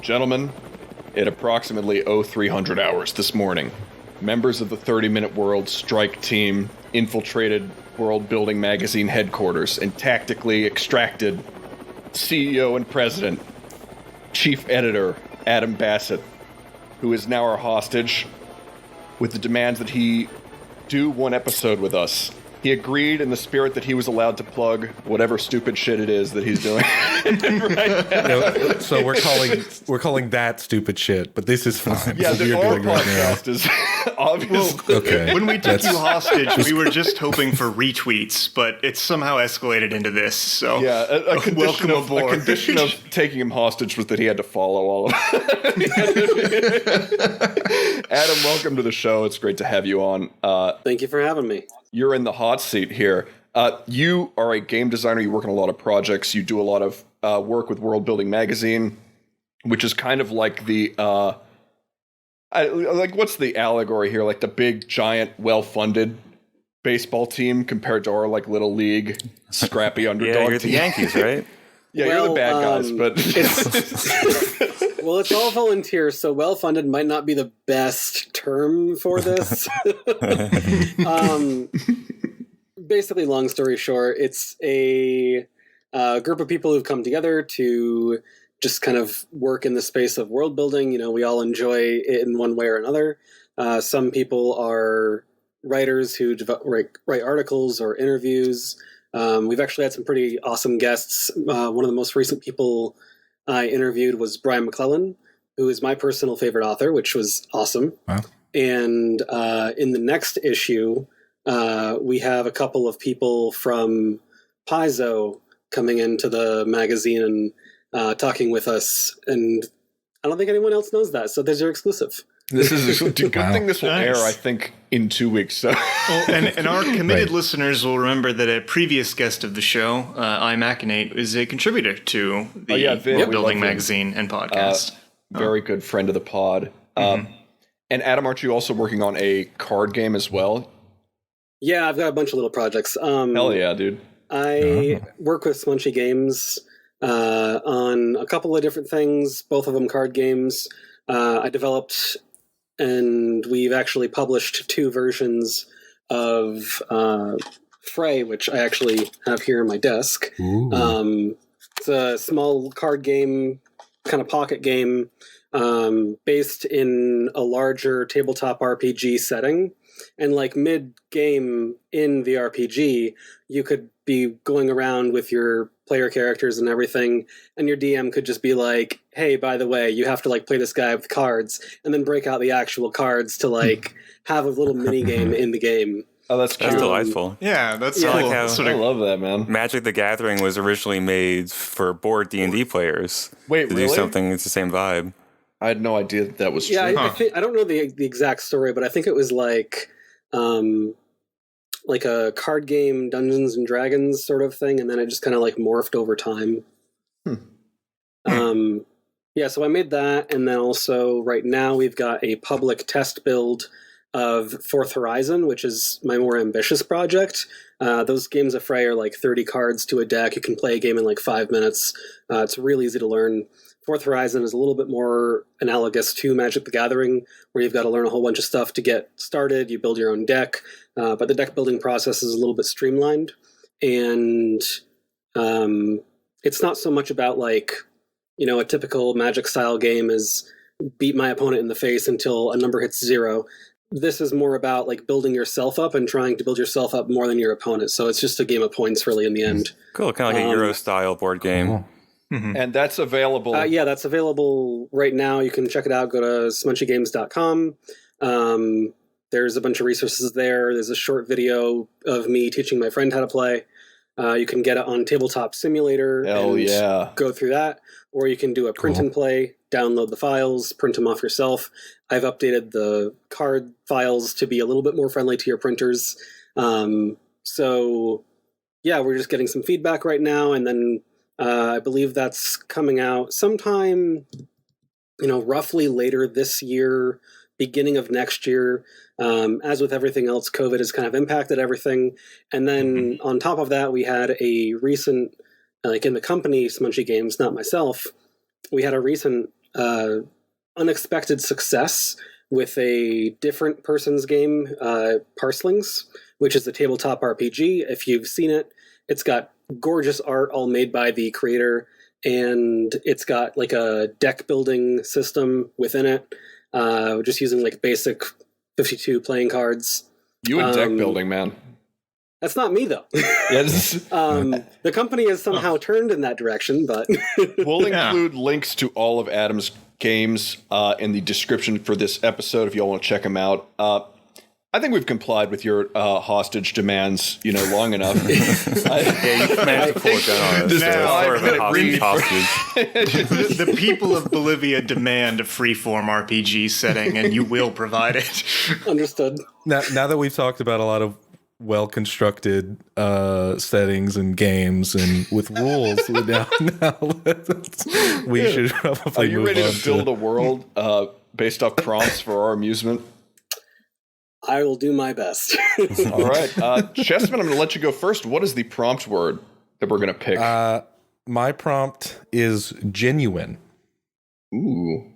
Gentlemen, at approximately 0300 hours this morning, members of the 30-Minute World strike team infiltrated Worldbuilding magazine headquarters and tactically extracted CEO and president, chief editor Adam Bassett, who is now our hostage, with the demands that he do one episode with us. He agreed in the spirit that he was allowed to plug whatever stupid shit it is that he's doing. Right now. So we're calling that stupid shit, but this is fine. Yeah, So our podcast is obviously. Okay. When we took you hostage, we were just hoping for retweets, but it's somehow escalated into this. So Yeah, a condition welcome aboard. A condition of taking him hostage was that he had to follow all of Adam, welcome to the show. It's great to have you on. Thank you for having me. You're in the hot seat here. You are a game designer. You work on a lot of projects. You do a lot of work with Worldbuilding magazine, which is kind of like the what's the allegory here? Like the big, giant, well-funded baseball team compared to our like little league, scrappy underdog Yeah, you're team. the Yankees, right? Yeah, you're the bad guys, but Well, it's all volunteer, so well-funded might not be the best term for this. Basically, long story short, it's a group of people who've come together to just kind of work in the space of world building. You know, we all enjoy it in one way or another. Some people are writers who write articles or interviews. We've actually had some pretty awesome guests. One of the most recent people I interviewed was Brian McClellan, who is my personal favorite author, which was awesome. Wow. And in the next issue, we have a couple of people from Paizo coming into the magazine and talking with us. And I don't think anyone else knows that, so there's your exclusive. this is a good Wow. thing this will Nice. air, I think, in 2 weeks. So. and our committed Right. listeners will remember that a previous guest of the show, I Machinate, is a contributor to the Oh, yeah, Vin, we love Building Vin. magazine and podcast. Very good friend of the pod. And Adam, aren't you also working on a card game as well? Yeah, I've got a bunch of little projects. Hell yeah, dude. I work with Smunchy Games on a couple of different things, both of them card games. I developed and we've actually published 2 versions of Fray, which I actually have here on my desk. It's a small card game, kind of pocket game, based in a larger tabletop RPG setting. And like mid-game in the RPG, you could be going around with your player characters and everything, and your DM could just be like, hey, by the way, you have to like play this guy with cards, and then break out the actual cards to like have a little mini game in the game. Oh, that's cute. That's delightful. Yeah, that's Yeah. cool. Like how- Sort I of love that, man. Magic the Gathering was originally made for board D&D players. Wait, to really? do something, it's the same vibe. I had no idea that was true. Yeah, I don't know the exact story, but I think it was like a card game, Dungeons and Dragons sort of thing, and then it just kind of like morphed over time. Yeah, so I made that, and then also right now we've got a public test build of Fourth Horizon, which is my more ambitious project. Those games of Fray are like 30 cards to a deck. You can play a game in like 5 minutes. It's really easy to learn. Fourth Horizon is a little bit more analogous to Magic the Gathering, where you've got to learn a whole bunch of stuff to get started. You build your own deck, but the deck building process is a little bit streamlined. And it's not so much about like, you know, a typical Magic style game is beat my opponent in the face until a number hits 0. This is more about like building yourself up and trying to build yourself up more than your opponent. So it's just a game of points really in the end. Cool, kind of like a Euro style board game. Cool. And that's available. Yeah, that's available right now. You can check it out. Go to smunchygames.com. There's a bunch of resources there. There's a short video of me teaching my friend how to play. You can get it on Tabletop Simulator and yeah. go through that. Or you can do a print and play, download the files, print them off yourself. I've updated the card files to be a little bit more friendly to your printers. So, yeah, we're just getting some feedback right now, and then I believe that's coming out sometime, you know, roughly later this year, beginning of next year. As with everything else, COVID has kind of impacted everything. And then on top of that, we had a recent, like in the company, Smunchy Games, not myself, we had a recent unexpected success with a different person's game, Parslings, which is a tabletop RPG. If you've seen it, it's got gorgeous art all made by the creator, and it's got like a deck building system within it, just using like basic 52 playing cards. You and deck building, man. That's not me, though. The company has somehow turned in that direction, but... We'll include links to all of Adam's games in the description for this episode if y'all want to check them out. I think we've complied with your hostage demands, long enough. You managed to pull it down on us. This Sort of a five-minute hostage. The people of Bolivia demand a freeform RPG setting, and you will provide it. Understood. Now that we've talked about a lot of well-constructed settings and games and with rules, we should probably Are you move ready on to build a world based off prompts for our amusement? I will do my best. All right. Chessman, I'm going to let you go first. What is the prompt word that we're going to pick? My prompt is genuine. Ooh.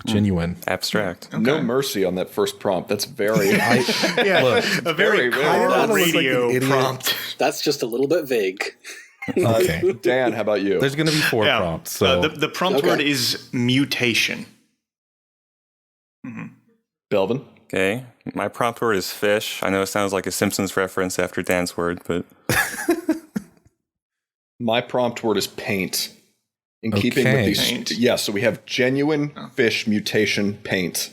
Genuine. Abstract. Okay. No mercy on that first prompt. That's very... Yeah, a very car radio prompt. That's just a little bit vague. Okay. Dan, how about you? There's going to be 4 prompts. So the prompt word is mutation. Belvin? Okay. My prompt word is fish. I know it sounds like a Simpsons reference after Dan's word, but... My prompt word is paint. In keeping with these... Paint. So we have genuine, fish, mutation, paint.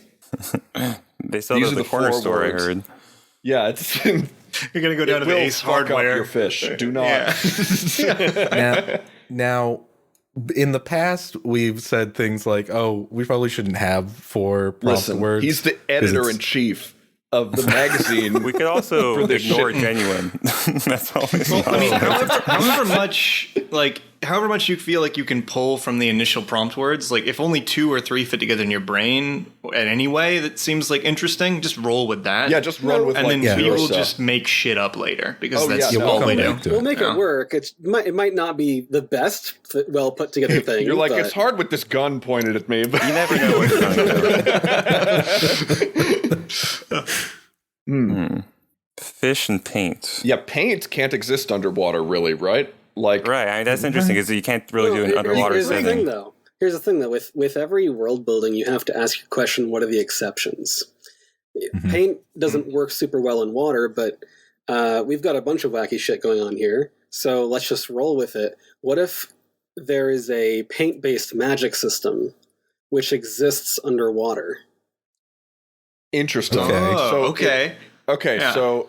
They sell These those are at the the corner 4 store, words. I heard. Yeah, it's... You're going to go down to the Ace fuck up Hardware. your fish. Do not. Yeah. now, in the past, we've said things like, "Oh, we probably shouldn't have 4 prompt Listen, words." he's the editor-in-chief of the magazine. We could also For this ignore shit. genuine. That's always I mean, however much you feel like you can pull from the initial prompt words, like if only 2 or 3 fit together in your brain in any way that seems like interesting, just roll with that. Yeah, just run with and like then we pure will stuff. just make shit up later because Oh, that's yeah, all we'll we come do. back to We'll it. make it work. It might not be the best, well put together thing. You're like, but it's hard with this gun pointed at me. But You never know what you're going to do. Fish and paint. yeah, paint can't exist underwater, really, right? Like, Right. I mean, that's interesting because you can't really do an underwater here's setting. The thing, though. Here's the thing, though. With every world building, you have to ask your question, what are the exceptions? Paint doesn't work super well in water, but we've got a bunch of wacky shit going on here. So let's just roll with it. What if there is a paint-based magic system which exists underwater? interesting. Okay. Oh, okay. Okay, Yeah. so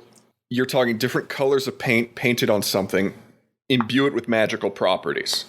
you're talking different colors of paint painted on something, imbue it with magical properties.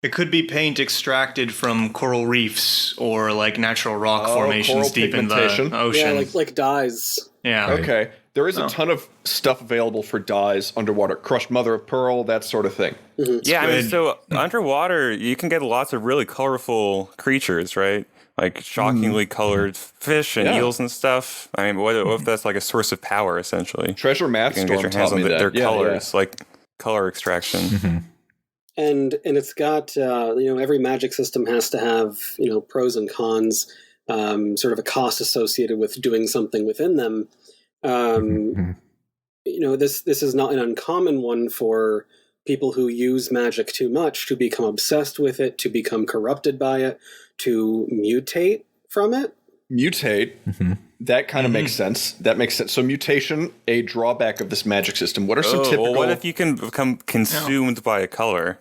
It could be paint extracted from coral reefs or like natural rock Oh, formations coral deep in the pigmentation. ocean. Yeah, like dyes. Yeah. Right. Okay, there is a ton of stuff available for dyes underwater. Crushed mother of pearl, that sort of thing. Yeah, I mean, Squid. so underwater, you can get lots of really colorful creatures, right? Like shockingly colored fish and Yeah. eels and stuff. I mean, what if that's like a source of power, essentially? Treasure You Math can Storm get your hands taught me on that. their Yeah, colors, like color extraction. And it's got every magic system has to have pros and cons, sort of a cost associated with doing something within them. This is not an uncommon one for people who use magic too much to become obsessed with it, to become corrupted by it, to mutate from it. Mutate. That kind of makes sense. That makes sense. So mutation, a drawback of this magic system. What are some typical... Well, what if you can become consumed by a color?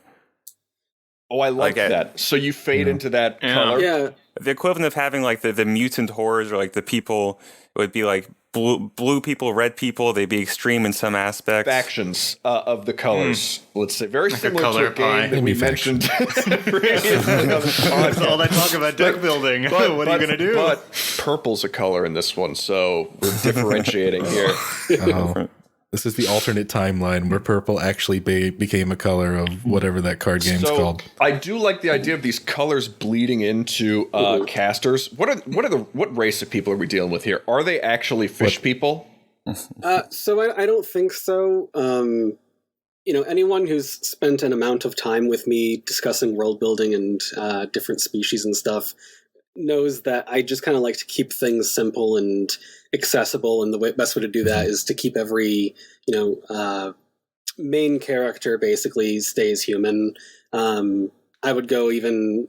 Oh, I like Like that. So you fade into that color. Yeah, The equivalent of having like the mutant horrors or like the people, it would be like blue people, red people. They'd be extreme in some aspects. Factions of the colors. Let's say very Like a similar color to a game pie. that we Maybe mentioned previously on this That's all podcast. that talk about deck building. What are you going to do? But purple's a color in this one, so we're differentiating here. Oh, this is the alternate timeline where purple actually became a color of whatever that card game's So called. I do like the idea of these colors bleeding into casters. What race of people are we dealing with here? Are they actually fish people? so I don't think so. anyone who's spent an amount of time with me discussing world building and different species and stuff knows that I just kind of like to keep things simple and accessible, and the best way to do that is to keep every main character basically stays human. I would go even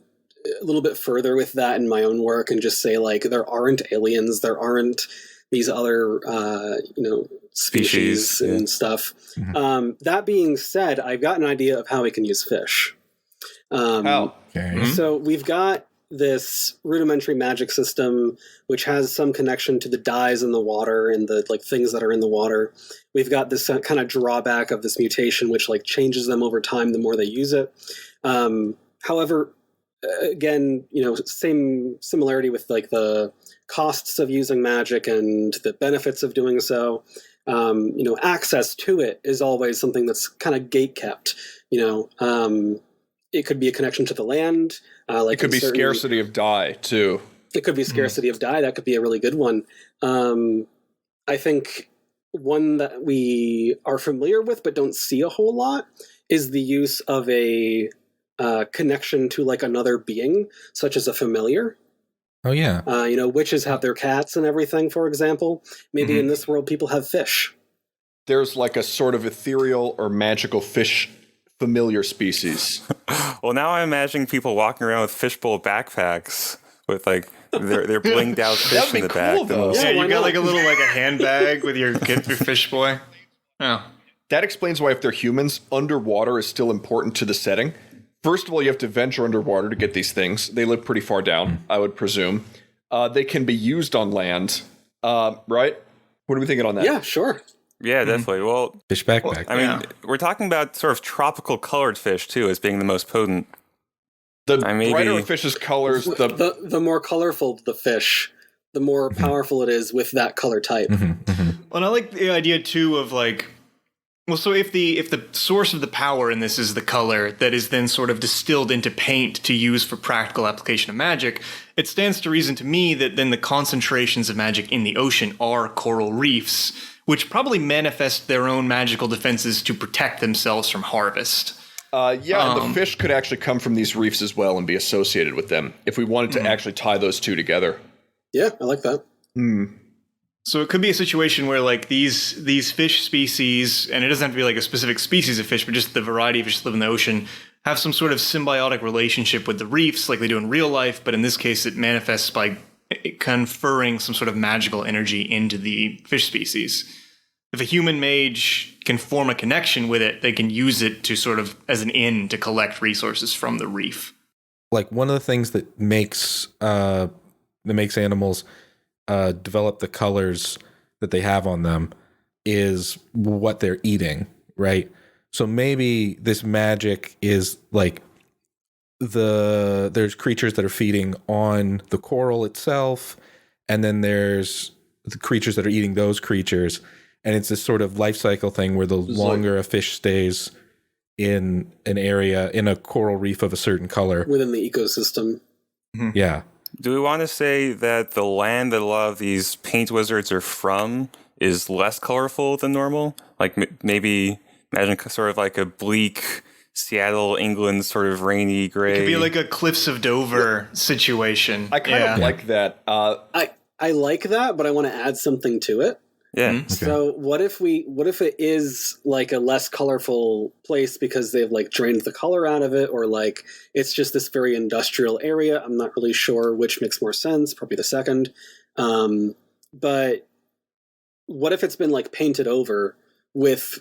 a little bit further with that in my own work and just say, like, there aren't aliens, there aren't these other species and stuff. That being said, I've got an idea of how we can use fish. How? Okay. So we've got this rudimentary magic system which has some connection to the dyes in the water and the things that are in the water. We've got this kind of drawback of this mutation which changes them over time the more they use it. However, again, same similarity with the costs of using magic and the benefits of doing so. Access to it is always something that's kind of gate kept. It could be a connection to the land. It could be scarcity of dye, too. It could be scarcity of dye. That could be a really good one. I think one that we are familiar with but don't see a whole lot is the use of a connection to another being, such as a familiar. Oh, yeah. Witches have their cats and everything, for example. Maybe in this world people have fish. There's a sort of ethereal or magical fish familiar species. Well, now I'm imagining people walking around with fishbowl backpacks with their blinged out fish in the back. Though. Yeah, you got not? a little a handbag with your fish boy. Oh. That explains why if they're humans, underwater is still important to the setting. First of all, you have to venture underwater to get these things. They live pretty far down, I would presume. They can be used on land, right? What are we thinking on that? Yeah, sure. Yeah, definitely. Well, Fish backpack. I mean, we're talking about sort of tropical colored fish, too, as being the most potent. Brighter a fish's colors, the more colorful the fish, the more powerful it is with that color type. Well, and I like the idea, too, of so if the source of the power in this is the color that is then sort of distilled into paint to use for practical application of magic, it stands to reason to me that then the concentrations of magic in the ocean are coral reefs, which probably manifest their own magical defenses to protect themselves from harvest. And the fish could actually come from these reefs as well and be associated with them if we wanted to actually tie those two together. Yeah, I like that. So it could be a situation where these fish species, and it doesn't have to be a specific species of fish, but just the variety of fish that live in the ocean, have some sort of symbiotic relationship with the reefs like they do in real life, but in this case it manifests by conferring some sort of magical energy into the fish species. If a human mage can form a connection with it, they can use it to sort of as an in to collect resources from the reef. One of the things that makes animals develop the colors that they have on them is what they're eating, right? So maybe this magic is there's creatures that are feeding on the coral itself, and then there's the creatures that are eating those creatures, and it's this sort of life cycle thing where the longer a fish stays in an area in a coral reef of a certain color within the ecosystem. Yeah. Do we want to say that the land that a lot of these paint wizards are from is less colorful than normal? Maybe imagine sort of a bleak Seattle, England, sort of rainy gray. It could be a Cliffs of Dover situation. I kind of like that. I like that, but I want to add something to it. Yeah. Okay. So what if it is a less colorful place because they've drained the color out of it, or it's just this very industrial area? I'm not really sure which makes more sense. Probably the second. But what if it's been painted over with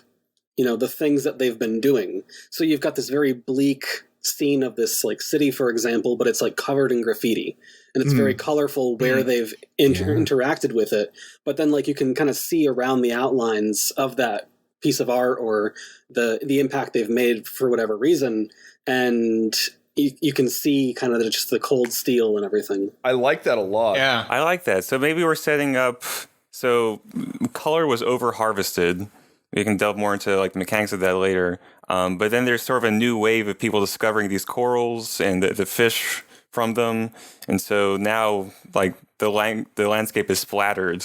the things that they've been doing? So you've got this very bleak scene of this city, for example, but it's covered in graffiti, and it's very colorful where they've interacted with it. But then you can kind of see around the outlines of that piece of art or the impact they've made for whatever reason, and you can see kind of just the cold steel and everything. I like that a lot. Yeah. I like that. So maybe we're setting up, so color was over harvested. We can delve more into the mechanics of that later. But then there's sort of a new wave of people discovering these corals and the fish from them. And so now the landscape is splattered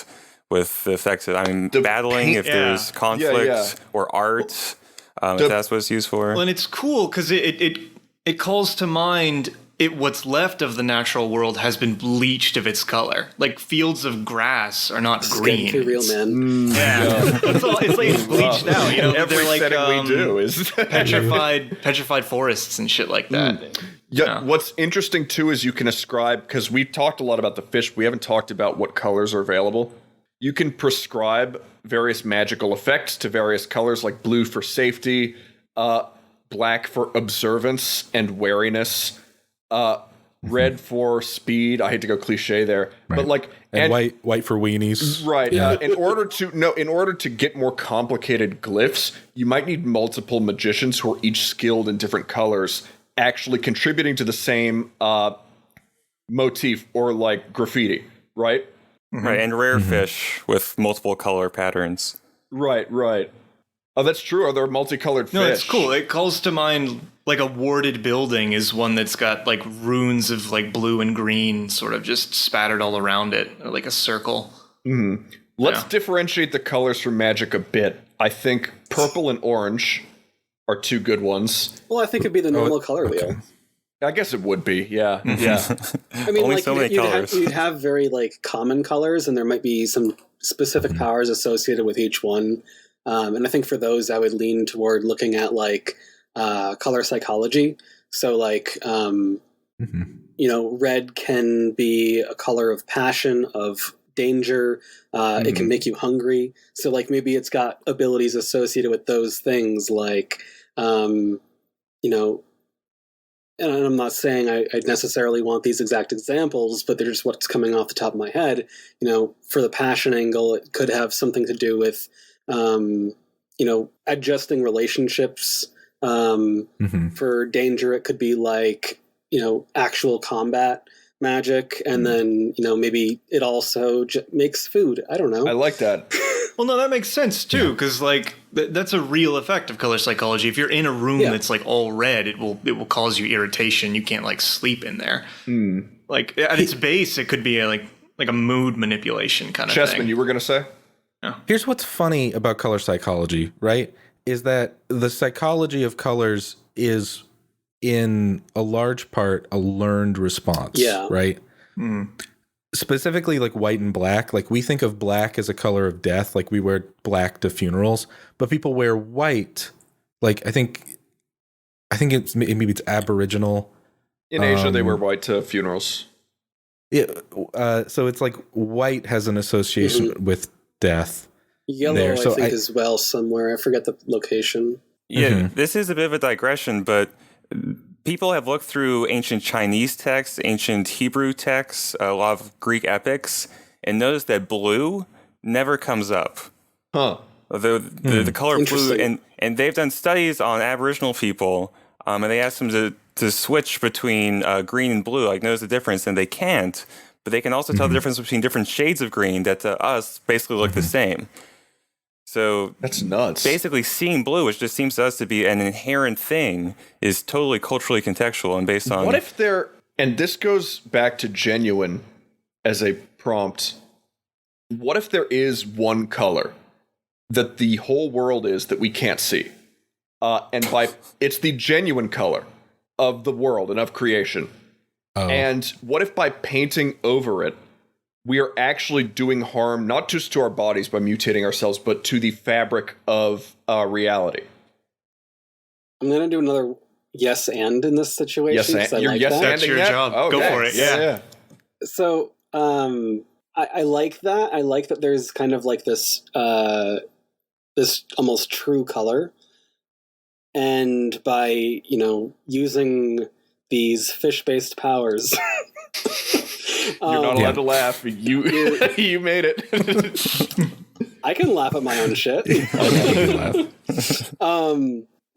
with the effects of, battling if there's conflict or art. if that's what it's used for. Well, and it's cool because it calls to mind what's left of the natural world has been bleached of its color. Like fields of grass are not green. Too real, man. Yeah, it's like it's bleached out. You know, Every they're like setting we do is petrified forests and shit like that. Yeah, what's interesting too is you can ascribe, because we've talked a lot about the fish, we haven't talked about what colors are available. You can prescribe various magical effects to various colors, like blue for safety, black for observance and wariness, red for speed. I hate to go cliche there, but like and white for weenies. Right. Yeah. In order to get more complicated glyphs, you might need multiple magicians who are each skilled in different colors, actually contributing to the same motif or like graffiti, right? Right, and rare fish with multiple color patterns. Right. Oh, that's true. Are there multicolored fish? No, it's cool. It calls to mind like a warded building is one that's got like runes of like blue and green sort of just spattered all around it, or like a circle. Mm-hmm. Let's differentiate the colors from magic a bit. I think purple and orange are two good ones. Well, I think it'd be the normal color wheel. I guess it would be, yeah. I mean, Only like so many colors. you'd have very like common colors, and there might be some specific powers associated with each one. And I think for those, I would lean toward looking at like color psychology. So like, red can be a color of passion, of danger. It can make you hungry. So like maybe it's got abilities associated with those things, like, and I'm not saying I necessarily want these exact examples, but they're just what's coming off the top of my head. For the passion angle, it could have something to do with, adjusting relationships. For danger, it could be like, actual combat magic. And then, maybe it also makes food. I don't know. I like that. Well, no, that makes sense too, because like that's a real effect of color psychology. If you're in a room that's like all red, it will cause you irritation. You can't like sleep in there. Like at its base, it could be like a mood manipulation kind of thing. Chessman, you were gonna say? Here's what's funny about color psychology, right? Is that the psychology of colors is in a large part a learned response, right? Specifically like white and black, like we think of black as a color of death, like we wear black to funerals, but people wear white. Like I think maybe it's Aboriginal. In Asia, they wear white to funerals. Yeah, so it's like white has an association with death. Yellow, there. So I think, as well somewhere. I forget the location. Yeah, this is a bit of a digression, but people have looked through ancient Chinese texts, ancient Hebrew texts, a lot of Greek epics, and noticed that blue never comes up. Huh. The color blue, and they've done studies on Aboriginal people, and they asked them to switch between green and blue, like notice the difference, and they can't, but they can also tell the difference between different shades of green that to us basically look the same. So that's nuts. Basically, seeing blue, which just seems to us to be an inherent thing, is totally culturally contextual and based on. What if and this goes back to genuine as a prompt. What if there is one color that the whole world is that we can't see, and it's the genuine color of the world and of creation? And what if by painting over it, we are actually doing harm, not just to our bodies by mutating ourselves, but to the fabric of reality? I'm going to do another yes and in this situation. Yes, and. You're like yes, that's your job. Okay. Go for it. Yeah. So I like that. I like that there's kind of like this almost true color. And by, using these fish-based powers... You're not allowed to laugh. You made it. I can laugh at my own shit.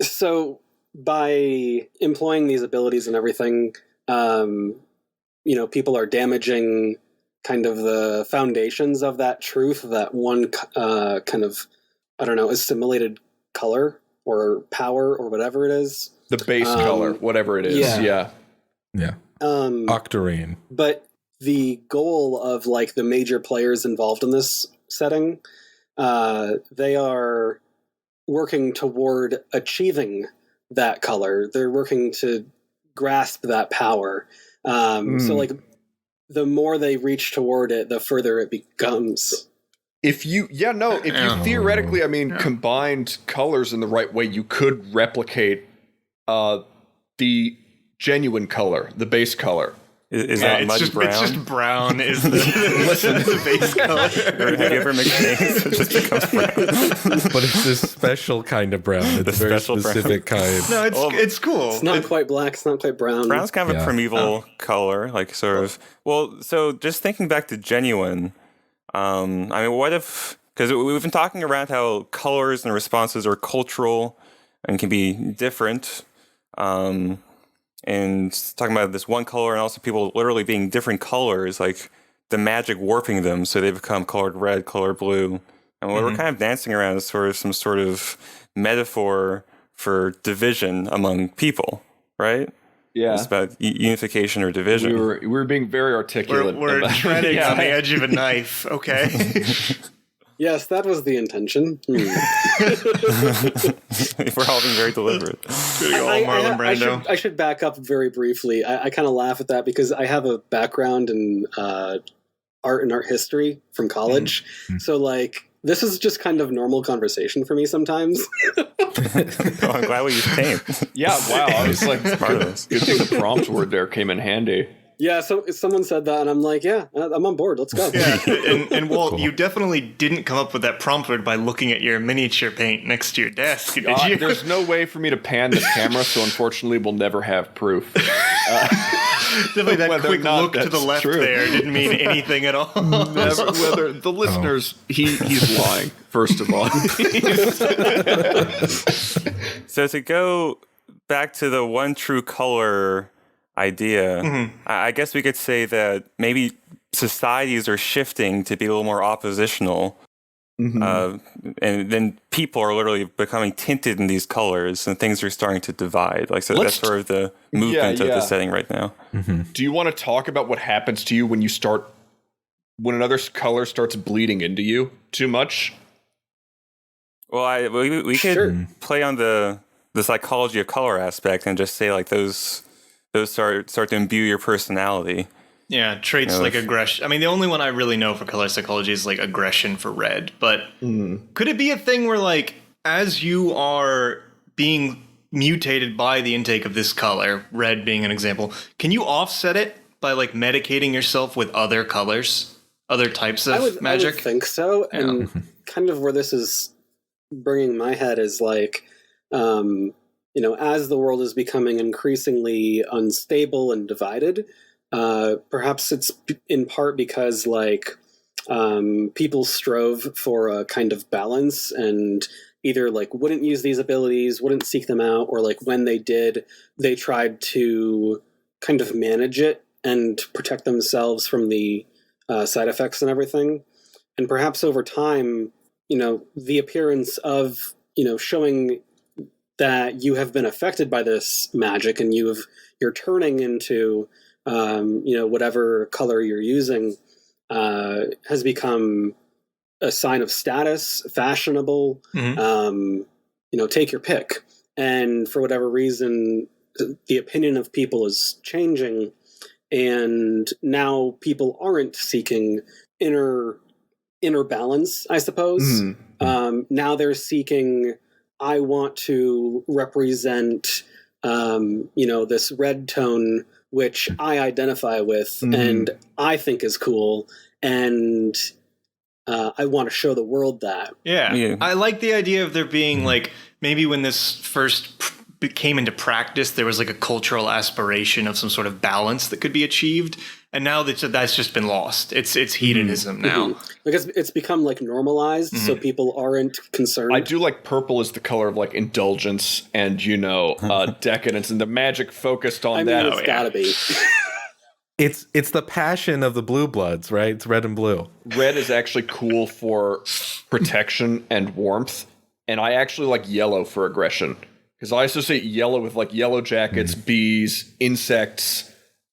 So by employing these abilities and everything, people are damaging kind of the foundations of that truth, that one kind of, assimilated color or power or whatever it is. The base color, whatever it is. Yeah. Octarine. But the goal of like the major players involved in this setting, they are working toward achieving that color. They're working to grasp that power. So like the more they reach toward it, the further it becomes. If you theoretically, combined colors in the right way, you could replicate the genuine color, the base color. Is that muddy brown? It's just brown is the base color. Have you ever mixed things? It just becomes brown. But it's this special kind of brown. It's a very specific kind. No, it's cool. It's not quite black. It's not quite brown. Brown's kind of a primeval color, like sort of. Well, so just thinking back to genuine, what if, because we've been talking around how colors and responses are cultural and can be different. And talking about this one color and also people literally being different colors, like the magic warping them so they become colored red, colored blue. And what we're kind of dancing around is sort of some sort of metaphor for division among people, right? Yeah. It's about unification or division. We were being very articulate. We're treading on the edge of a knife, okay? Yes, that was the intention. We're all being very deliberate. I should back up very briefly. I kind of laugh at that because I have a background in art and art history from college. So, like, this is just kind of normal conversation for me sometimes. I'm glad we used paint. Yeah, wow. I was like, good thing the prompt word there came in handy. Yeah, so someone said that, and I'm like, yeah, I'm on board. Let's go. Yeah, and Walt, cool. You definitely didn't come up with that prompt word by looking at your miniature paint next to your desk, did you? There's no way for me to pan the camera, so unfortunately we'll never have proof. Definitely that quick look to the left there didn't mean anything at all. Never, whether the listeners, he's lying, first of all. So to go back to the one true color idea, I guess we could say that maybe societies are shifting to be a little more oppositional, and then people are literally becoming tinted in these colors, and things are starting to divide. Like, so that's sort of the movement of the setting right now. Do you want to talk about what happens to you when another color starts bleeding into you too much? Well, we could play on the psychology of color aspect and just say like those start to imbue your personality. Yeah, traits like aggression. I mean, the only one I really know for color psychology is like aggression for red. But could it be a thing where, like, as you are being mutated by the intake of this color, red being an example, can you offset it by like medicating yourself with other colors, other types of magic? I would think so. And kind of where this is bringing my head is like, as the world is becoming increasingly unstable and divided, perhaps it's in part because like people strove for a kind of balance and either like wouldn't use these abilities, wouldn't seek them out, or like when they did, they tried to kind of manage it and protect themselves from the side effects and everything. And perhaps over time, the appearance of, showing that you have been affected by this magic and you're turning into, whatever color you're using, has become a sign of status, fashionable, take your pick. And for whatever reason, the opinion of people is changing, and now people aren't seeking inner balance, I suppose. Now they're seeking, I want to represent, this red tone, which I identify with and I think is cool, and I want to show the world that. Yeah. I like the idea of there being like, maybe when this first came into practice, there was like a cultural aspiration of some sort of balance that could be achieved. And now that's just been lost. It's hedonism now. Like it's become like normalized, so people aren't concerned. I do like purple as the color of like indulgence and decadence, and the magic focused on that. It's gotta be. It's the passion of the blue bloods, right? It's red and blue. Red is actually cool for protection and warmth, and I actually like yellow for aggression because I associate yellow with like yellow jackets, bees, insects.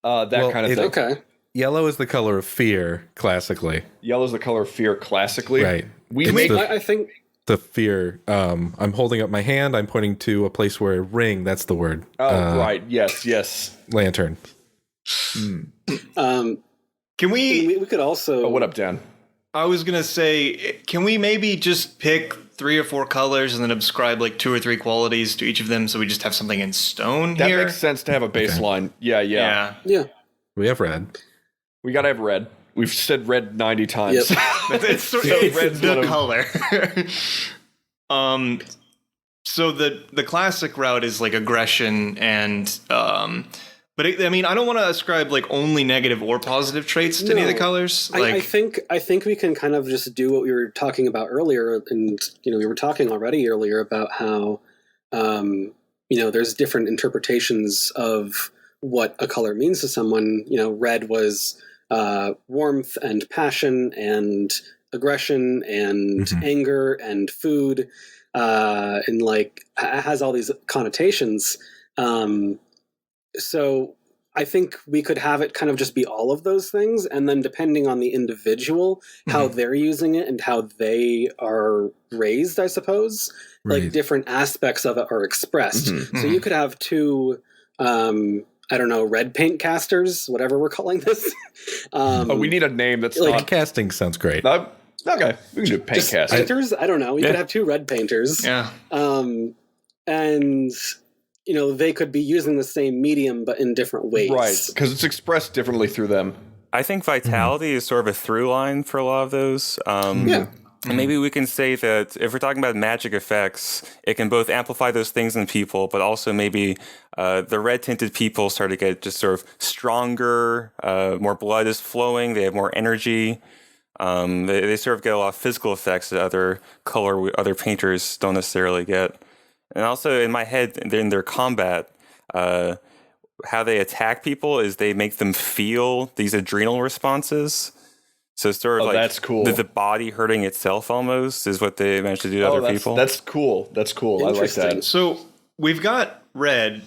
Kind of thing. Okay. Yellow is the color of fear, classically. Yellow is the color of fear, classically. Right. I think the fear. I'm holding up my hand. I'm pointing to a place where ring. That's the word. Oh, right. Yes. Lantern. Can we? We could also. Oh, what up, Dan? I was gonna say, can we maybe just pick 3 or 4 colors and then ascribe like 2 or 3 qualities to each of them, so we just have something in stone That here? makes sense to have a baseline. Yeah. Yeah. We have red. We gotta have red. We've said red 90 times. Yep. It's red's the one of- color. So the classic route is like aggression and but I mean, I don't want to ascribe like only negative or positive traits to any of the No. colors. I think we can kind of just do what we were talking about earlier, and we were talking already earlier about how there's different interpretations of what a color means to someone. Red was warmth and passion and aggression and anger and food, and like has all these connotations. So I think we could have it kind of just be all of those things, and then depending on the individual, how they're using it and how they are raised, I suppose, like different aspects of it are expressed. So you could have 2, I don't know, red paint casters, whatever we're calling this. We need a name that's Like not... casting sounds great. Okay, we can do paint Just casting. painters? I don't know. You could have 2 red painters. Yeah. And they could be using the same medium but in different ways. Right, because it's expressed differently through them. I think vitality is sort of a through line for a lot of those. Yeah. And maybe we can say that if we're talking about magic effects, it can both amplify those things in people, but also maybe the red tinted people start to get just sort of stronger, more blood is flowing, they have more energy. They sort of get a lot of physical effects that other painters don't necessarily get. And also in my head, in their combat, how they attack people is they make them feel these adrenal responses. So it's sort of like that's cool. The body hurting itself almost is what they managed to do to other people. That's cool. That's cool. I like that. So we've got red.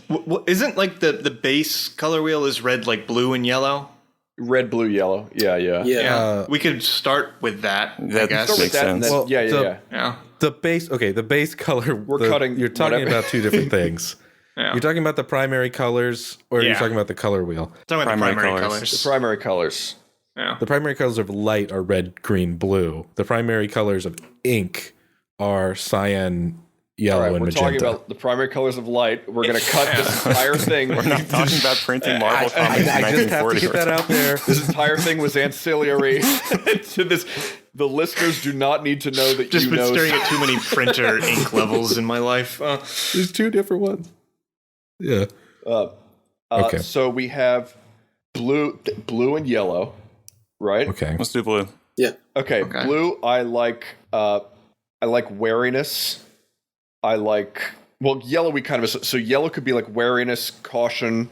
Isn't like the base color wheel is red, like blue and yellow? Red, blue, yellow. Yeah. We could start with that. I That guess. makes sense. Well, Yeah. The base color. Cutting You're talking whatever. about 2 different things. Yeah. You're talking about the primary colors, or you're talking about the color wheel. Talking about Primary the primary colors. colors. The primary colors. Yeah. The primary colors of light are red, green, blue. The primary colors of ink are cyan, yellow, All right, and we're magenta. talking about the primary colors of light. We're going to cut this entire thing. We're not talking about printing Marvel comics in I just have to 1940. get that out there. This entire thing was ancillary to this. The listeners do not need to know that Just you been know. staring at too many printer ink levels in my life. There's 2 different ones. Yeah. Okay. So we have blue and yellow, right? Okay. Let's do blue. Yeah. Okay. Blue. I like wariness. Yellow. We kind of so yellow could be like wariness, caution.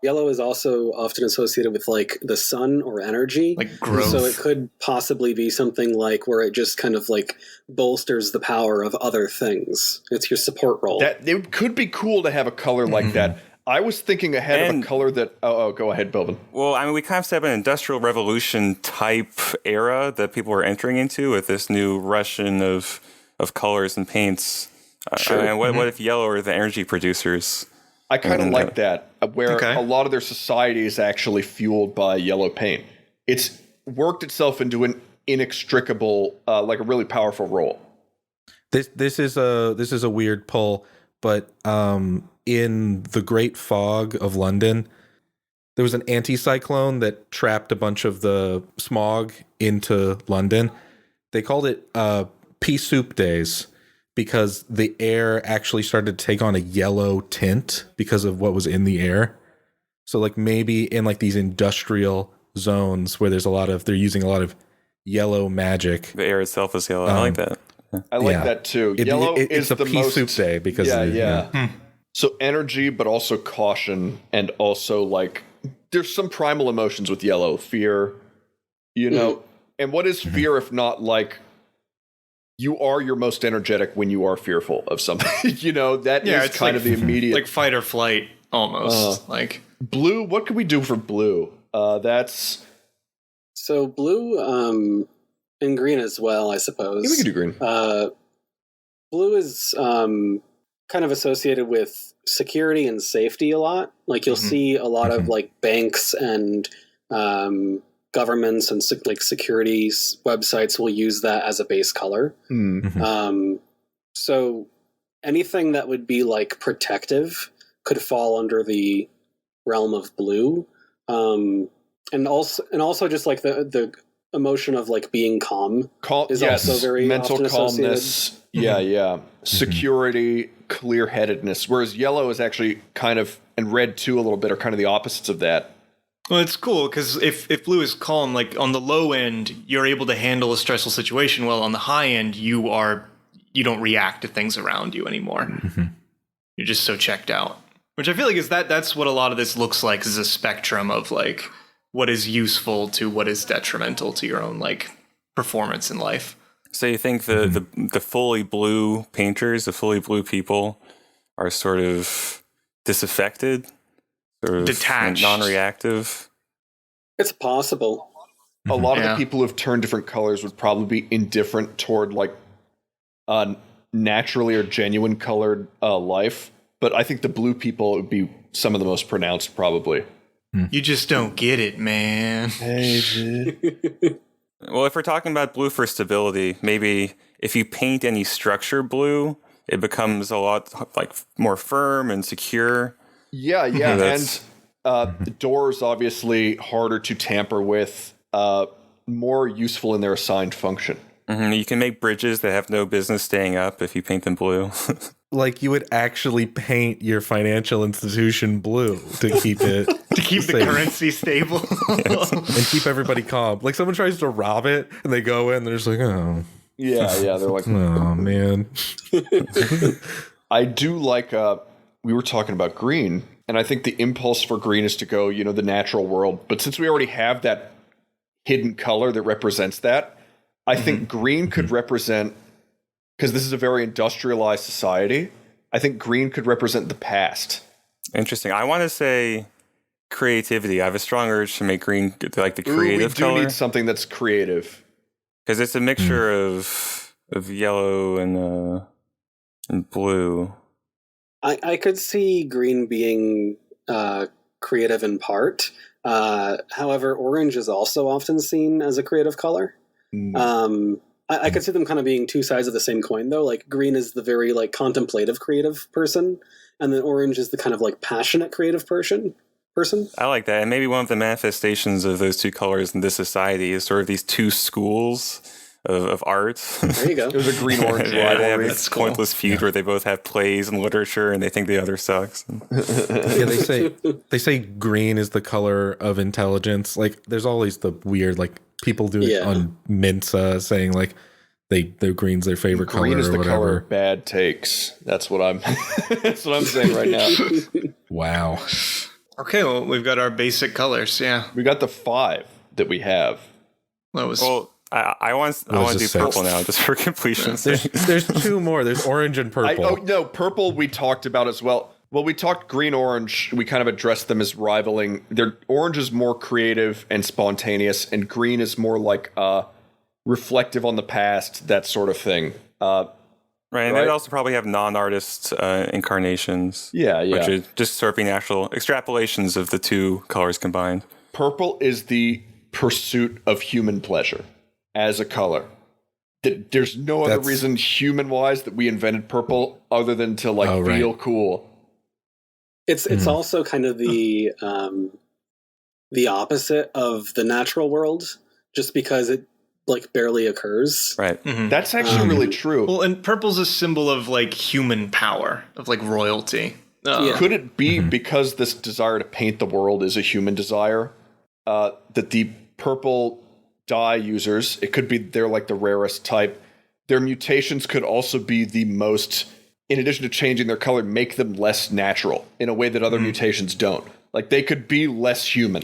Yellow is also often associated with like the sun or energy. Like growth. So it could possibly be something like where it just kind of like bolsters the power of other things. It's your support role. That it could be cool to have a color like that. I was thinking ahead of a color that. Oh, go ahead, Bilvin. Well, I mean, we kind of set up an industrial revolution type era that people are entering into with this new rushing of colors and paints. Sure. And what if yellow are the energy producers? I kind of like that, where a lot of their society is actually fueled by yellow paint. It's worked itself into an inextricable, like a really powerful role. This is a weird pull, but in the Great Fog of London, there was an anticyclone that trapped a bunch of the smog into London. They called it pea soup days, because the air actually started to take on a yellow tint because of what was in the air. So like maybe in like these industrial zones where they're using a lot of yellow magic. The air itself is yellow. I like that. I like that too. Yellow it's is a the pea most soup day because So energy, but also caution, and also like there's some primal emotions with yellow, fear, And what is fear if not like you are your most energetic when you are fearful of something? That is it's kind like, of the immediate. like fight or flight almost. Like blue. What could we do for blue? That's So blue And green as well, I suppose. Yeah, we can do green. Blue is kind of associated with security and safety a lot. Like you'll see a lot of like banks and governments and like security websites will use that as a base color. So anything that would be like protective could fall under the realm of blue. And also just like the emotion of like being calm is also very mental often calmness. Security, clear-headedness. Whereas yellow is actually kind of, and red too a little bit, are kind of the opposites of that. Well, it's cool because if blue is calm, like on the low end, you're able to handle a stressful situation. Well, on the high end, you don't react to things around you anymore. You're just so checked out. Which I feel like that's what a lot of this looks like, is a spectrum of like what is useful to what is detrimental to your own like performance in life. So you think the fully blue painters, the fully blue people, are sort of disaffected, sort of detached, non-reactive? It's possible. A lot of the people who've turned different colors would probably be indifferent toward like naturally or genuine colored life. But I think the blue people would be some of the most pronounced, probably. You just don't get it, man. Well, if we're talking about blue for stability, maybe if you paint any structure blue, it becomes a lot like more firm and secure. Yeah, and the doors obviously harder to tamper with, more useful in their assigned function. You can make bridges that have no business staying up if you paint them blue. Like you would actually paint your financial institution blue to keep it the currency stable. And keep everybody calm. Like someone tries to rob it and they go in, they're just like, oh. Yeah, they're like, oh man. I do like, we were talking about green, and I think the impulse for green is to go, the natural world. But since we already have that hidden color that represents that, I think green could represent, because this is a very industrialized society, I think green could represent the past. Interesting. I want to say creativity. I have a strong urge to make green like the creative color. We do need something that's creative. Because it's a mixture of yellow and blue. I could see green being creative in part. However, orange is also often seen as a creative color. I could see them kind of being two sides of the same coin, though. Like green is the very like contemplative creative person, and then orange is the kind of like passionate creative person. I like that. And maybe one of the manifestations of those two colors in this society is sort of these two schools of art. There you go. There's a green-orange rivalry. They have this pointless feud where they both have plays and literature and they think the other sucks. They say green is the color of intelligence. Like there's always the weird like people do it on Mensa saying like their green's their favorite color. Green is the whatever. color of bad takes. That's what I'm saying right now. Wow. Okay, well, we've got our basic colors. Yeah, we got the 5 that we have. That was I want to do purple now just for completion's sake. There's 2 more. There's orange and purple. Purple we talked about as well. Well, we talked green, orange. We kind of addressed them as rivaling. Orange is more creative and spontaneous, and green is more like reflective on the past, that sort of thing. Right, and they'd also probably have non-artist incarnations. Yeah. Which is just sort of being actual extrapolations of the two colors combined. Purple is the pursuit of human pleasure as a color. There's no other reason human-wise that we invented purple other than to feel cool. It's also kind of the opposite of the natural world, just because it like barely occurs. Right. Mm-hmm. That's actually really true. Well, and purple's a symbol of like human power, of like royalty. Could it be because this desire to paint the world is a human desire, that the purple dye users, it could be they're like the rarest type, their mutations could also be the most, in addition to changing their color, make them less natural in a way that other mutations don't. Like they could be less human.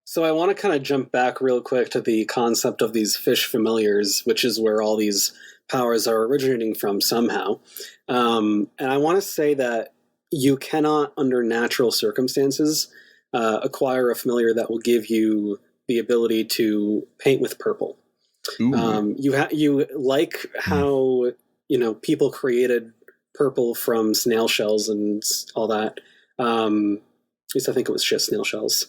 So I want to kind of jump back real quick to the concept of these fish familiars, which is where all these powers are originating from somehow. And I want to say that you cannot, under natural circumstances, acquire a familiar that will give you the ability to paint with purple. Ooh. You like how people created purple from snail shells and all that. At least I think it was just snail shells.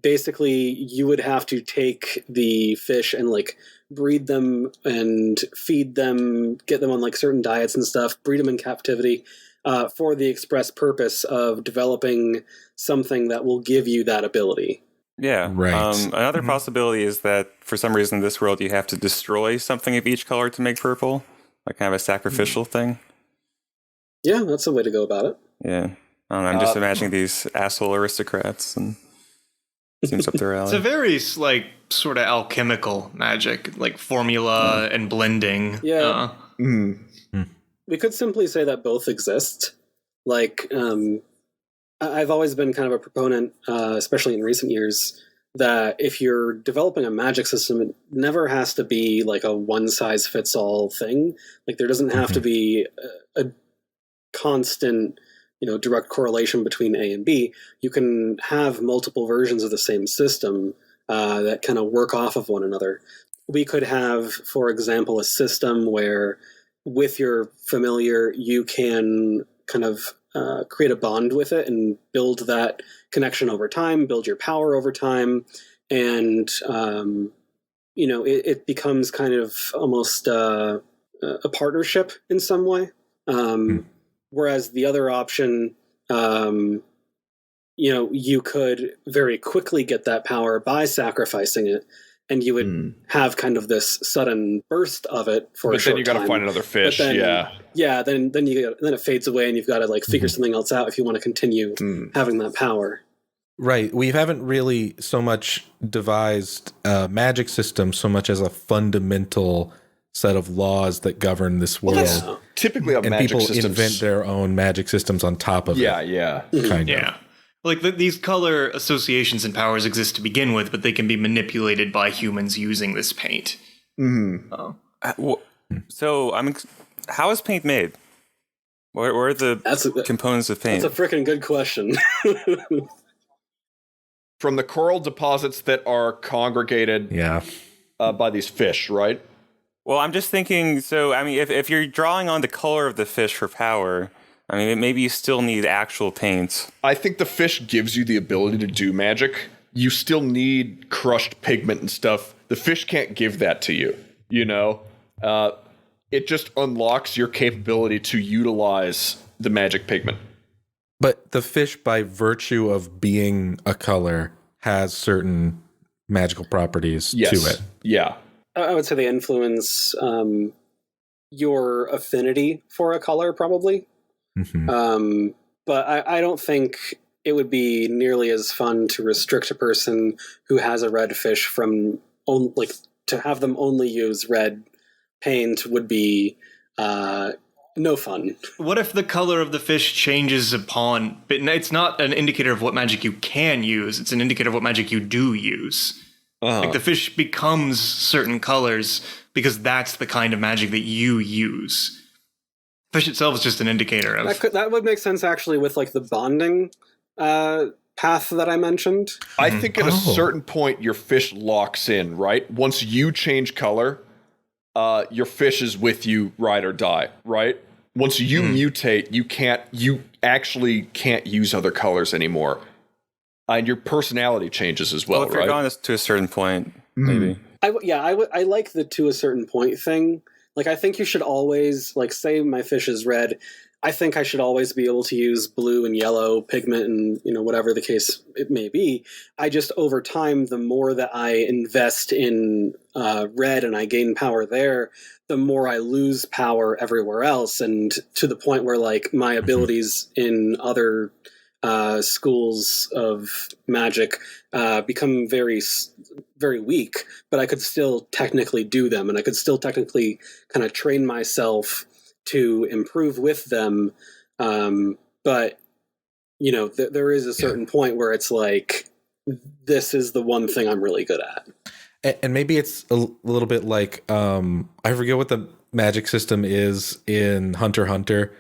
Basically, you would have to take the fish and like breed them and feed them, get them on like certain diets and stuff, breed them in captivity for the express purpose of developing something that will give you that ability. Yeah. Right. Another possibility is that for some reason in this world you have to destroy something of each color to make purple, like kind of a sacrificial thing. Yeah, that's a way to go about it. Yeah. I don't know, I'm just imagining these asshole aristocrats, and it seems up their alley. It's a very like sort of alchemical magic, like formula and blending. Yeah. We could simply say that both exist. Like, I've always been kind of a proponent, especially in recent years, that if you're developing a magic system, it never has to be like a one-size-fits-all thing. Like, there doesn't have to be a constant, direct correlation between A and B. You can have multiple versions of the same system that kind of work off of one another. We could have, for example, a system where with your familiar, you can kind of create a bond with it and build that connection over time, build your power over time, and it becomes kind of almost a partnership in some way. Whereas the other option, you could very quickly get that power by sacrificing it, and you would have kind of this sudden burst of it for a short time. But then you got to find another fish. Then it fades away, and you've got to like figure something else out if you want to continue having that power. Right. We haven't really so much devised a magic system so much as a fundamental set of laws that govern this world. Well, that's typically how magic people systems invent their own magic systems on top of it. Yeah. Kind of. Like these color associations and powers exist to begin with, but they can be manipulated by humans using this paint. So, how is paint made? Where are the components of paint? That's a freaking good question. From the coral deposits that are congregated by these fish, right? Well, I'm just thinking, so, if you're drawing on the color of the fish for power, maybe you still need actual paint. I think the fish gives you the ability to do magic. You still need crushed pigment and stuff. The fish can't give that to you, It just unlocks your capability to utilize the magic pigment. But the fish, by virtue of being a color, has certain magical properties to it. Yeah. I would say they influence your affinity for a color, probably. But I don't think it would be nearly as fun to restrict a person who has a red fish from to have them only use red paint would be no fun. What if the color of the fish changes upon, but it's not an indicator of what magic you can use, it's an indicator of what magic you do use. Like the fish becomes certain colors because that's the kind of magic that you use. Fish itself is just an indicator of... That would make sense, actually, with like the bonding path that I mentioned. I think at a certain point, your fish locks in, right? Once you change color, your fish is with you, ride or die, right? Once you mutate, you actually can't use other colors anymore. And your personality changes as well, if you're going to a certain point, maybe. I like the to a certain point thing. Like, I think you should always, like, say my fish is red, I think I should always be able to use blue and yellow pigment and, whatever the case it may be. I just, over time, the more that I invest in red and I gain power there, the more I lose power everywhere else. And to the point where, like, my abilities in other schools of magic become very, very weak, but I could still technically do them, and I could still technically kind of train myself to improve with them. But there is a certain point where it's like, this is the one thing I'm really good at. And maybe it's a little bit like, I forget what the magic system is in Hunter x Hunter,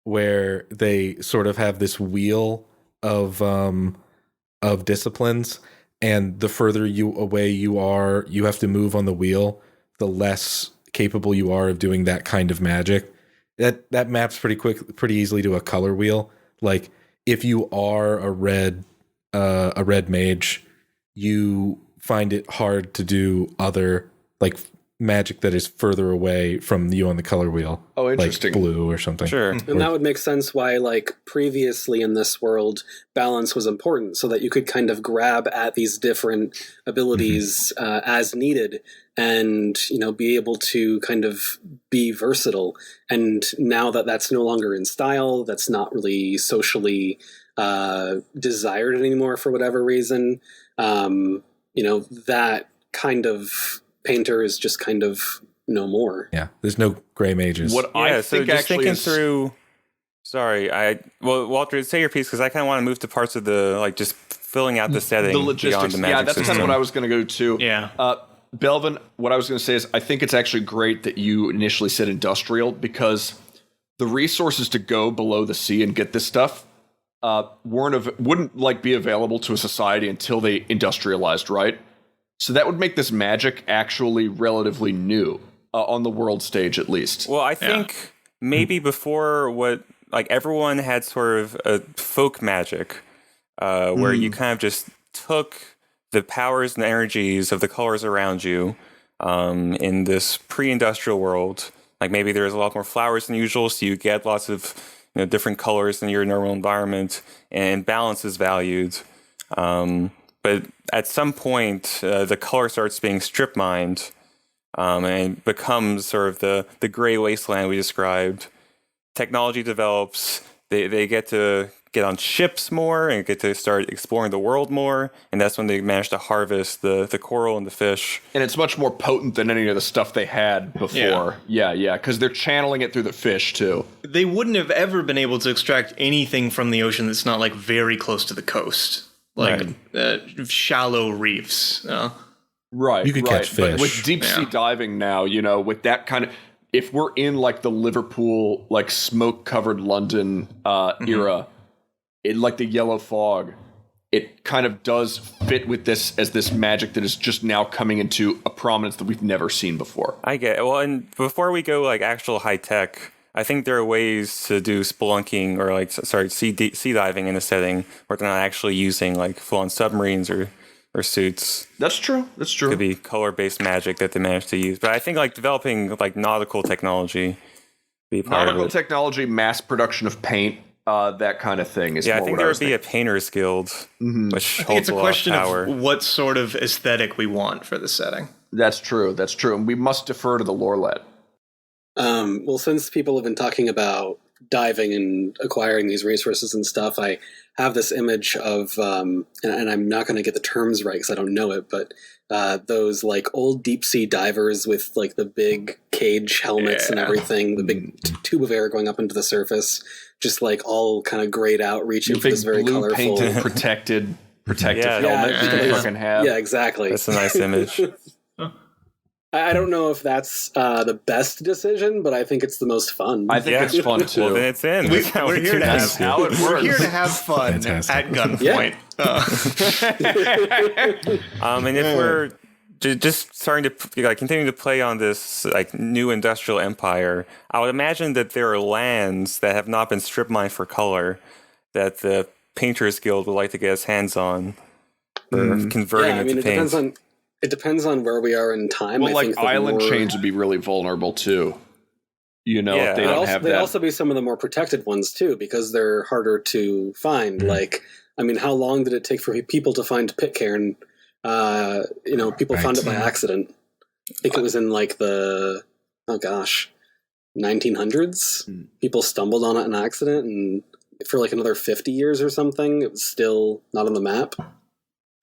where they sort of have this wheel of disciplines, and the further away you are, you have to move on the wheel, the less capable you are of doing that kind of magic. That maps pretty easily to a color wheel. Like if you are a red mage, you find it hard to do other like magic that is further away from you on the color wheel. Oh, interesting. Like blue or something. Sure. And that would make sense why, like, previously in this world, balance was important, so that you could kind of grab at these different abilities as needed and, you know, be able to kind of be versatile. And now that that's no longer in style, that's not really socially desired anymore for whatever reason, you know, that kind of painter is just kind of no more. Yeah, there's no gray mages. What I think just actually thinking is through. Sorry, Walter, say your piece because I kind of want to move to parts of the like just filling out the setting, the beyond logistics. the magic Yeah, that's system. kind of what I was going to go to. Yeah. Belvin, what I was going to say is I think it's actually great that you initially said industrial, because the resources to go below the sea and get this stuff wouldn't like be available to a society until they industrialized, right? So that would make this magic actually relatively new on the world stage, at least. Well, I think maybe before what like everyone had sort of a folk magic where you kind of just took the powers and energies of the colors around you in this pre-industrial world. Like maybe there's a lot more flowers than usual, so you get lots of different colors in your normal environment, and balance is valued. But at some point, the color starts being strip mined and becomes sort of the gray wasteland we described. Technology develops. They get to get on ships more and get to start exploring the world more. And that's when they manage to harvest the coral and the fish. And it's much more potent than any of the stuff they had before. Yeah, because they're channeling it through the fish, too. They wouldn't have ever been able to extract anything from the ocean that's not like very close to the coast. Like shallow reefs. Right. You could catch fish. But with deep sea diving now, with that kind of, if we're in like the Liverpool, like smoke covered London era, in like the yellow fog, it kind of does fit with this as this magic that is just now coming into a prominence that we've never seen before. I get it. Well, and before we go like actual high tech, I think there are ways to do spelunking or like sea diving in a setting where they're not actually using like full-on submarines or suits. That's true. Could be color-based magic that they managed to use. But I think like developing like nautical technology be part Nautical of it. technology, mass production of paint, that kind of thing is. Yeah, I more think what there I would was be a painters guild, which I think holds it's a a lot question of power. of what sort of aesthetic we want for the setting. That's true. And we must defer to the lore lad. Well, since people have been talking about diving and acquiring these resources and stuff, I have this image of, and I'm not going to get the terms right because I don't know it, but those like old deep sea divers with like the big cage helmets and everything, the big tube of air going up into the surface, just like all kind of grayed out, reaching for this very blue colorful, painted, protective Yeah, helmet that you fucking have. Yeah, exactly. That's a nice image. I don't know if that's the best decision, but I think it's the most fun. I think it's fun too. Well, then it's in. That's how We're we here do to this. have how it We're works. here to have fun Fantastic. at gunpoint. And if we're just starting to like continuing to play on this like new industrial empire, I would imagine that there are lands that have not been strip mined for color that the Painters Guild would like to get its hands on for converting I mean, into paint. it depends on where we are in time. Well, I like think that island more- chains would be really vulnerable too. If they They'd don't also, have they'd that. also be some of the more protected ones too, because they're harder to find. Like, I mean, how long did it take for people to find Pitcairn? People found it by accident. I think it was in like the 1900s. People stumbled on it in accident, and for like another 50 years or something, it was still not on the map.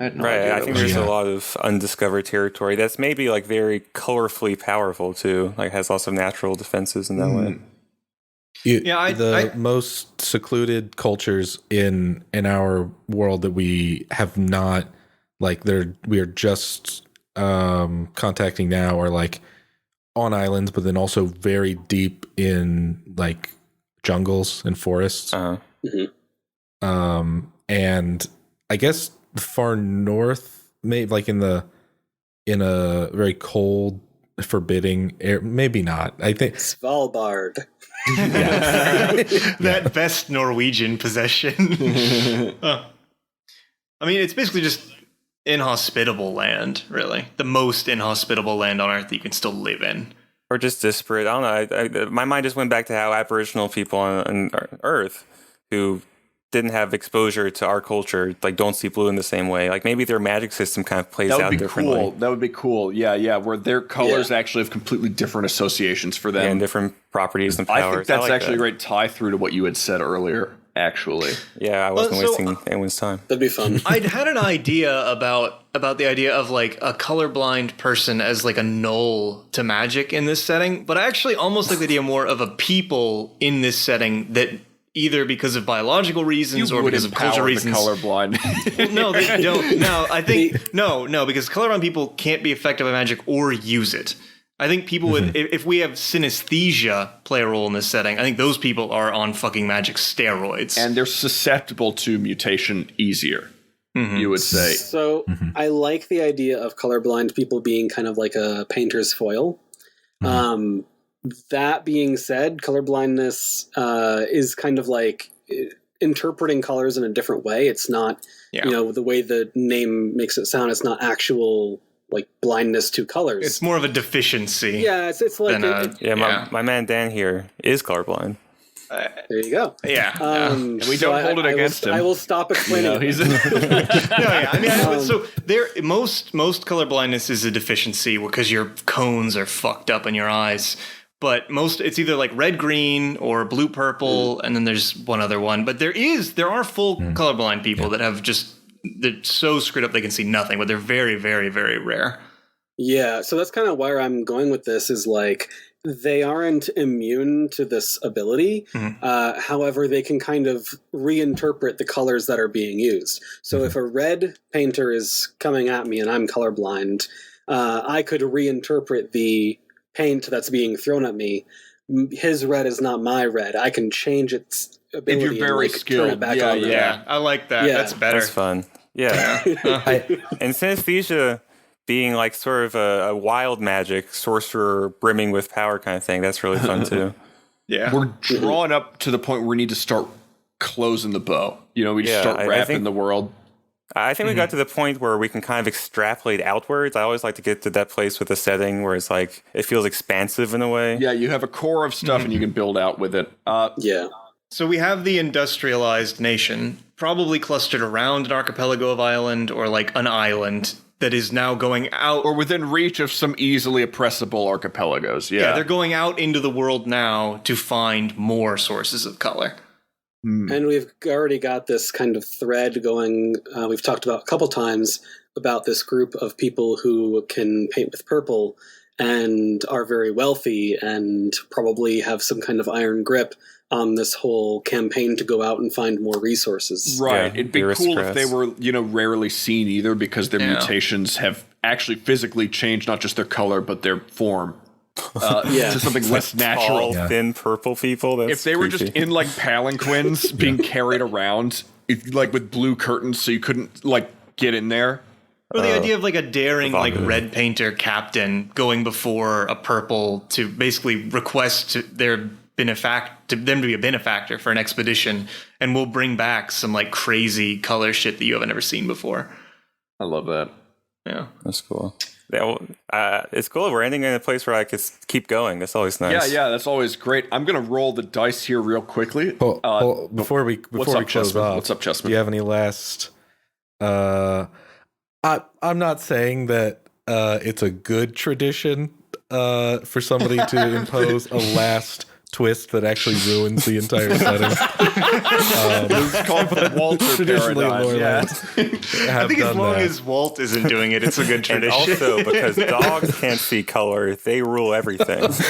I had no Right, idea I that think was- there's a lot of undiscovered territory that's maybe like very colorfully powerful too. Like has lots of natural defenses in that way. The most secluded cultures in our world that we have not we are just contacting now are like on islands, but then also very deep in like jungles and forests. Uh-huh. And I guess the far north maybe like in a very cold, forbidding air. Maybe not. I think Svalbard. That best Norwegian possession. I mean, it's basically just inhospitable land, really. The most inhospitable land on Earth that you can still live in. Or just disparate. I don't know. My mind just went back to how Aboriginal people on Earth who didn't have exposure to our culture, like, don't see blue in the same way. Like, maybe their magic system kind of plays out differently. Cool. That would be cool. Yeah. Where their colors actually have completely different associations for them. And different properties and powers. I think that's actually a great tie through to what you had said earlier, actually. Yeah, I wasn't wasting anyone's time. That'd be fun. I'd had an idea about the idea of, like, a colorblind person as, like, a null to magic in this setting, but I actually almost like the idea more of a people in this setting that either because of biological reasons or because of cultural reasons. Colorblind. Well, no, they don't. No, I think no, because colorblind people can't be affected by magic or use it. I think people with if we have synesthesia play a role in this setting, I think those people are on fucking magic steroids. And they're susceptible to mutation easier, you would say. So I like the idea of colorblind people being kind of like a painter's foil. That being said, colorblindness is kind of like interpreting colors in a different way. It's not, the way the name makes it sound, it's not actual, like, blindness to colors. It's more of a deficiency. Yeah, it's like... My man Dan here is colorblind. There you go. Yeah. And we don't hold it against him. I will stop explaining. So most colorblindness is a deficiency because your cones are fucked up in your eyes. But it's either like red green or blue purple, and then there's one other one. But there are full colorblind people that have they're so screwed up they can see nothing, but they're very, very, very rare. Yeah, so that's kind of where I'm going with this, is like, they aren't immune to this ability. However, they can kind of reinterpret the colors that are being used. So if a red painter is coming at me and I'm colorblind, I could reinterpret the paint that's being thrown at me. His red is not my red. I can change its ability. If you're very skilled. Turn it back on. Yeah, I like that. Yeah. That's better. That's fun. Yeah. And synesthesia being like sort of a wild magic, sorcerer brimming with power kind of thing, that's really fun too. Yeah. We're drawn up to the point where we need to start closing the bow. We just start wrapping the world. I think we got to the point where we can kind of extrapolate outwards. I always like to get to that place with a setting where it's like, it feels expansive in a way. Yeah, you have a core of stuff and you can build out with it. So we have the industrialized nation, probably clustered around an archipelago of island or like an island that is now going out. Or within reach of some easily oppressible archipelagos, Yeah, they're going out into the world now to find more sources of color. And we've already got this kind of thread going. We've talked about a couple times about this group of people who can paint with purple and are very wealthy and probably have some kind of iron grip on this whole campaign to go out and find more resources. Right. Yeah, it'd be cool if they were, rarely seen either, because their mutations have actually physically changed not just their color, but their form. To something less natural. Tall, thin purple people. That's if they were just in like palanquins being carried around, like with blue curtains, so you couldn't like get in there. Or the idea of like a daring like red painter captain going before a purple to basically request to them to be a benefactor for an expedition, and we'll bring back some like crazy color shit that you haven't ever seen before. I love that. Yeah, that's cool. Yeah, well, it's cool. We're ending in a place where I could keep going. That's always nice. Yeah, that's always great. I'm gonna roll the dice here real quickly. Before we close off, what's up, Chessman? Do you have any last? I'm not saying that it's a good tradition for somebody to impose a last twist that actually ruins the entire setting. It's called the Walter paradigm. Yeah. I think as long as Walt isn't doing it, it's a good tradition. And also, because dogs can't see color, they rule everything. Got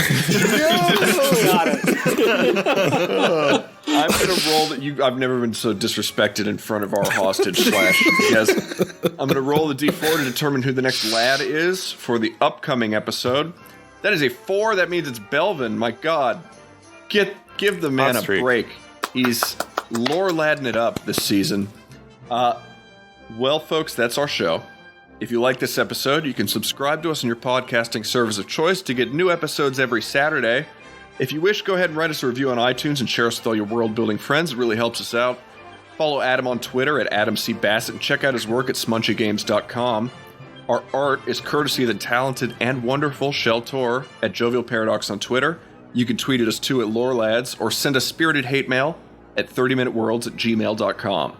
it. I'm going to roll that I've never been so disrespected in front of our hostage / yes. I'm going to roll the D4 to determine who the next lad is for the upcoming episode. That is a 4. That means it's Belvin. My God. Give the man a break. He's lore ladding it up this season. Well, folks, that's our show. If you like this episode, you can subscribe to us on your podcasting service of choice to get new episodes every Saturday. If you wish, go ahead and write us a review on iTunes and share us with all your world-building friends. It really helps us out. Follow Adam on Twitter at Adam C. Bassett and check out his work at smunchygames.com. Our art is courtesy of the talented and wonderful Shel Tor at Jovial Paradox on Twitter. You can tweet at us too at LoreLads or send us spirited hate mail at 30minuteworlds@gmail.com.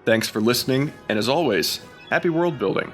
Thanks for listening, and as always, happy world building.